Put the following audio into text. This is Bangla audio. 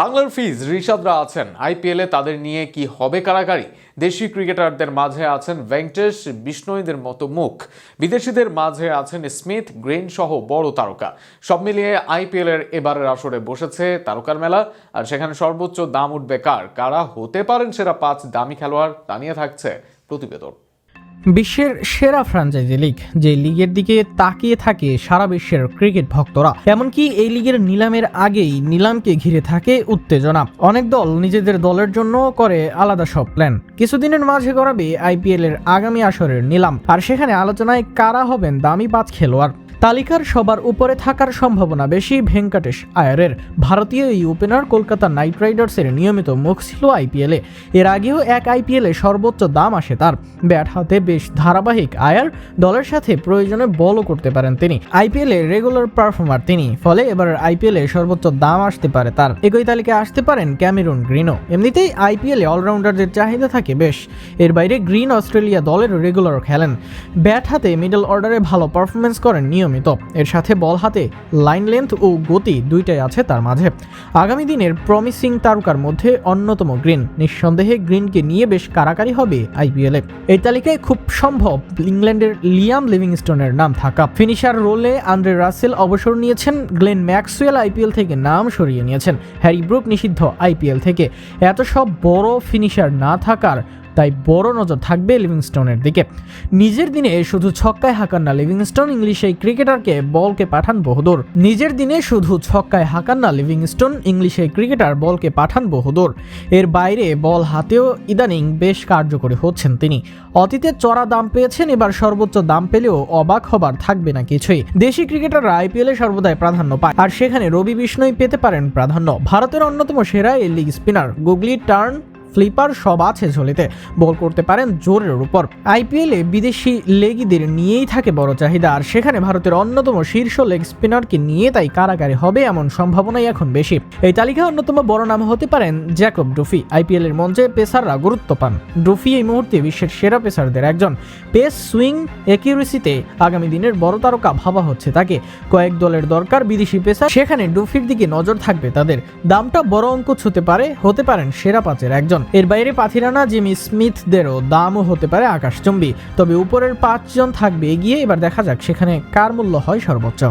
বাংলার ফিজ ঋষাদরা আছেন আইপিএলে, তাদের নিয়ে কি হবে কারাকারি? দেশি ক্রিকেটারদের মাঝে আছেন ভেঙ্কটেশ বিষ্ণোইদের মতো মুখ, বিদেশিদের মাঝে আছেন স্মিথ, গ্রিন সহ বড় তারকা। সব মিলিয়ে আইপিএল এর এবারের আসরে বসেছে তারকার মেলা। আর সেখানে সর্বোচ্চ দাম উঠবে কারা হতে পারেন সেরা 5 দামি খেলোয়াড়, তা নিয়ে থাকছে প্রতিবেদন। বিশ্বের সেরা ফ্র্যাঞ্চাইজি লিগ, যে লিগের দিকে তাকিয়ে থাকে সারা বিশ্বের ক্রিকেট ভক্তরা। এমনকি এই লিগের নিলামের আগেই নিলামকে ঘিরে থাকে উত্তেজনা। অনেক দল নিজেদের দলের জন্য করে আলাদা সব প্ল্যান। কিছুদিনের মাঝে করাবে আইপিএল এর আগামী আসরের নিলাম, আর সেখানে আলোচনায় কারা হবেন দামি 5 খেলোয়াড়। তালিকার সবার উপরে থাকার সম্ভাবনা বেশি ভেঙ্কটেশ আয়ারের। ভারতীয় এই ওপেনার কলকাতা নাইট রাইডার্সের নিয়মিত মুখ ছিল আইপিএলে। এর আগেও এক আইপিএলে সর্বোচ্চ দাম আসে তার। ব্যাট হাতে বেশ ধারাবাহিক আয়ার, দলের সাথে প্রয়োজনে বলও করতে পারেন তিনি। আইপিএলে রেগুলার পারফর্মার তিনি, ফলে এবার আইপিএলে সর্বোচ্চ দাম আসতে পারে তার। একই তালিকায় আসতে পারেন ক্যামেরুন গ্রিনও। এমনিতেই আইপিএলে অলরাউন্ডারদের চাহিদা থাকে বেশ। এর বাইরে গ্রিন অস্ট্রেলিয়া দলের রেগুলার খেলেন। ব্যাট হাতে মিডল অর্ডারে ভালো পারফরমেন্স করেন নিয়মিত। এর সাথে বল হাতে লাইন লেন্থ ও গতি দুইটাই আছে তার মাঝে। আগামী দিনের প্রমিসিং তারকার মধ্যে অন্যতম গ্রিন। নিঃসন্দেহে গ্রিনকে নিয়ে বেশ কারাকারি হবে আইপিএলে। এই তালিকায় খুব সম্ভব ইংল্যান্ডের লিয়াম লিভিংস্টোনের নাম থাকা। ফিনিশার রোলে আন্দ্রে রাসেল অবসর নিয়েছেন। গ্লেন ম্যাক্সওয়েল আইপিএল থেকে নাম সরিয়ে নিয়েছেন। হ্যারি ব্রুক নিষিদ্ধ আইপিএল থেকে। এত সব বড় ফিনিশার না থাকার তাই বড় নজর থাকবে লিভিংস্টোনের দিকে। নিজের দিনে শুধু ছক্কায় হাঁকান না লিভিংস্টোন, ইংলিশ এই ক্রিকেটারকে বলকে পাঠান বহুদূর। এর বাইরে বল হাতেও ইদানিং বেশ কার্যকরী হচ্ছেন তিনি। অতীতে চড়া দাম পেয়েছেন, এবার সর্বোচ্চ দাম পেলেও অবাক হবার থাকবে না কিছুই। দেশি ক্রিকেটাররা আইপিএলে সর্বদাই প্রাধান্য পায়, আর সেখানে রবি বিষ্ণোই পেতে পারেন প্রাধান্য। ভারতের অন্যতম সেরা এই লিগ স্পিনার, গুগলি, টার্ন, ফ্লিপার সব আছে ঝোলিতে। বল করতে পারেন জোরের উপর। আইপিএলে বিদেশি লেগিদের নিয়েই থাকে বড় চাহিদা, আর সেখানে ভারতের অন্যতম শীর্ষ লেগ স্পিনারকে নিয়ে তাই কারাকারি হবে এমন সম্ভাবনাই এখন বেশি। এই তালিকায় অন্যতম বড় নাম হতে পারেন জ্যাকব ডুফি। আইপিএল এর মঞ্চে পেসাররা গুরুত্ব পান। ডুফি এই মুহূর্তে বিশ্বের সেরা পেসারদের একজন। পেস, সুইং, অ্যাকিউরেসিতে আগামী দিনের বড় তারকা ভাবা হচ্ছে তাকে। কয়েক দলের দরকার বিদেশি পেসার, সেখানে ডুফির দিকে নজর থাকবে তাদের। দামটা বড় অঙ্ক ছুঁতে হতে পারেন সেরা 5-এর একজন। এর বাইরে পাথিরানা, জিমি স্মিথদেরও দামও হতে পারে আকাশচুম্বী। তবে উপরের 5 জন থাকবে এগিয়ে। এবার দেখা যাক সেখানে কার মূল্য হয় সর্বোচ্চ।